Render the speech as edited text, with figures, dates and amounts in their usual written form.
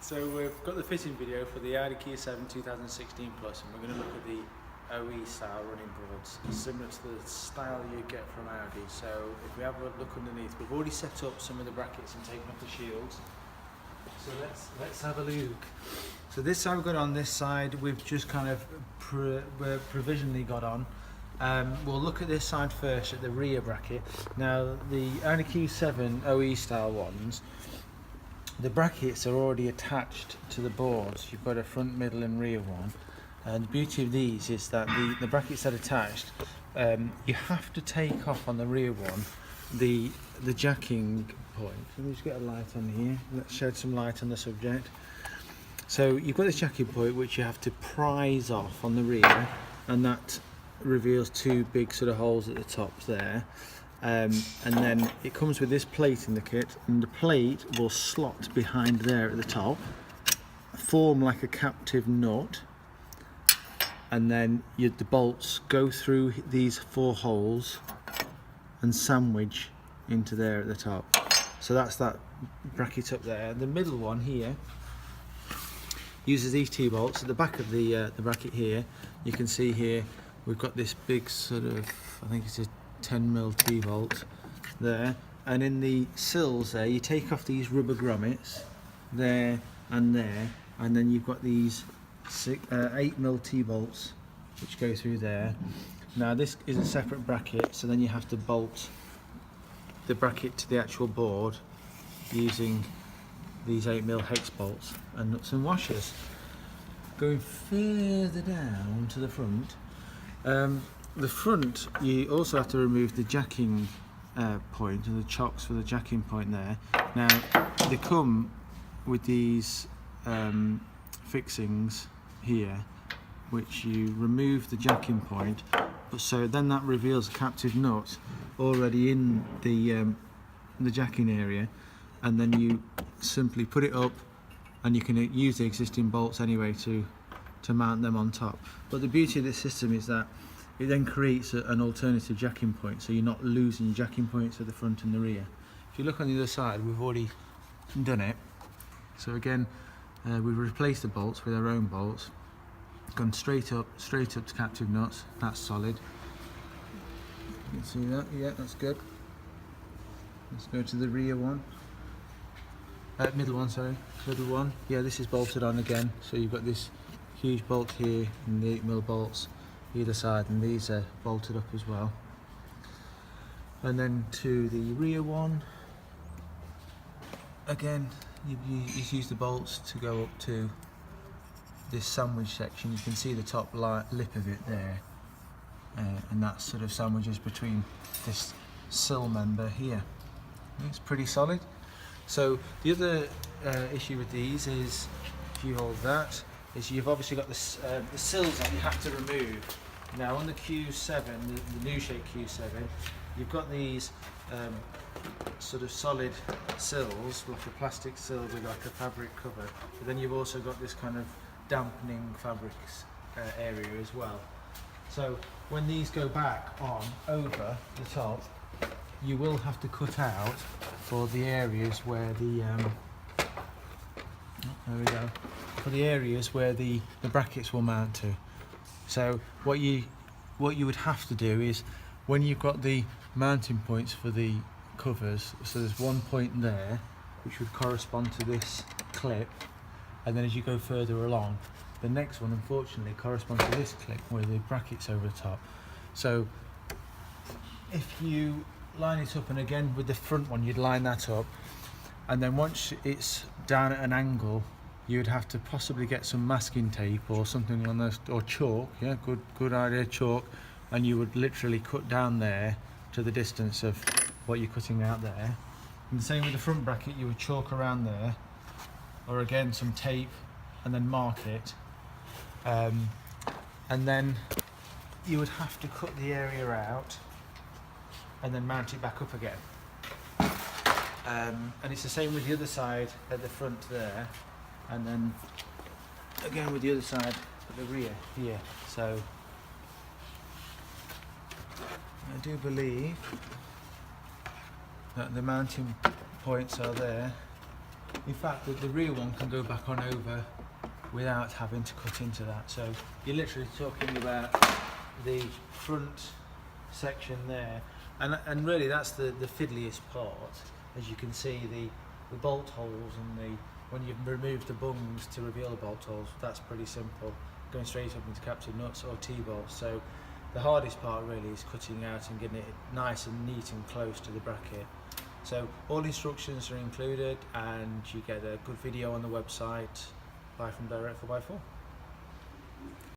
So we've got the fitting video for the Audi Q7 2016 Plus, and we're going to look at the OE style running boards, similar to the style you get from Audi. So if we have a look underneath, we've already set up some of the brackets and taken off the shields. So let's have a look. So this side we've got on this side, we've just kind of provisionally got on. We'll look at this side first, at the rear bracket. Now the Audi Q7 OE style ones, the brackets are already attached to the boards. You've got a front, middle and rear one. And the beauty of these is that the brackets that are attached, you have to take off on the rear one the jacking point. Let me just get a light on here. Let's shed some light on the subject. So you've got this jacking point which you have to prise off on the rear, and that reveals two big sort of holes at the top there. And then it comes with this plate in the kit, and the plate will slot behind there at the top, form like a captive nut, and then the bolts go through these four holes and sandwich into there at the top. So that's that bracket up there. The middle one here uses these T-bolts. At the back of the bracket here, you can see here we've got this big sort of, I think it's a 10mm T-bolt there, and in the sills there you take off these rubber grommets there, and then you've got these 8mm T-bolts which go through there. Now this is a separate bracket, so then you have to bolt the bracket to the actual board using these 8mm hex bolts and nuts and washers. Going further down to the front, you also have to remove the jacking point, and the chocks for the jacking point there. Now they come with these fixings here which you remove the jacking point, but so then that reveals a captive nut already in the jacking area, and then you simply put it up, and you can use the existing bolts anyway to mount them on top. But the beauty of this system is that it then creates an alternative jacking point, so you're not losing jacking points at the front and the rear. If you look on the other side, we've already done it. So again, we've replaced the bolts with our own bolts, gone straight up to captive nuts. That's solid. You can see that. Yeah, that's good. Let's go to the rear one. Middle one, sorry. Middle one. Yeah, this is bolted on again. So you've got this huge bolt here and the 8mm bolts either side, and these are bolted up as well. And then to the rear one, again you use the bolts to go up to this sandwich section. You can see the top lip of it there, and that sort of sandwiches between this sill member here. It's pretty solid. So the other issue with these is, if you hold that, is you've obviously got the sills that you have to remove. Now on the Q7, the new shape Q7, you've got these sort of solid sills, like a plastic sill with like a fabric cover, but then you've also got this kind of dampening fabrics area as well. So when these go back on over the top, you will have to cut out for the areas where the brackets will mount to. So what you would have to do is, when you've got the mounting points for the covers, so there's one point there which would correspond to this clip, and then as you go further along, the next one unfortunately corresponds to this clip where the bracket's over the top. So if you line it up, and again with the front one you'd line that up, and then once it's down at an angle, you would have to possibly get some masking tape or something on this, or chalk. Yeah, good idea, chalk, and you would literally cut down there to the distance of what you're cutting out there. And the same with the front bracket, you would chalk around there, or again some tape, and then mark it, and then you would have to cut the area out and then mount it back up again. And it's the same with the other side at the front there, and then again with the other side at the rear here. So I do believe that the mounting points are there In fact, the rear one can go back on over without having to cut into that. So you're literally talking about the front section there, and really that's the fiddliest part. As you can see, the bolt holes and when you've removed the bungs to reveal the bolt holes, that's pretty simple, going straight up into captain nuts or T-bolts. So the hardest part really is cutting out and getting it nice and neat and close to the bracket. So all instructions are included, and you get a good video on the website. Buy from Direct 4x4.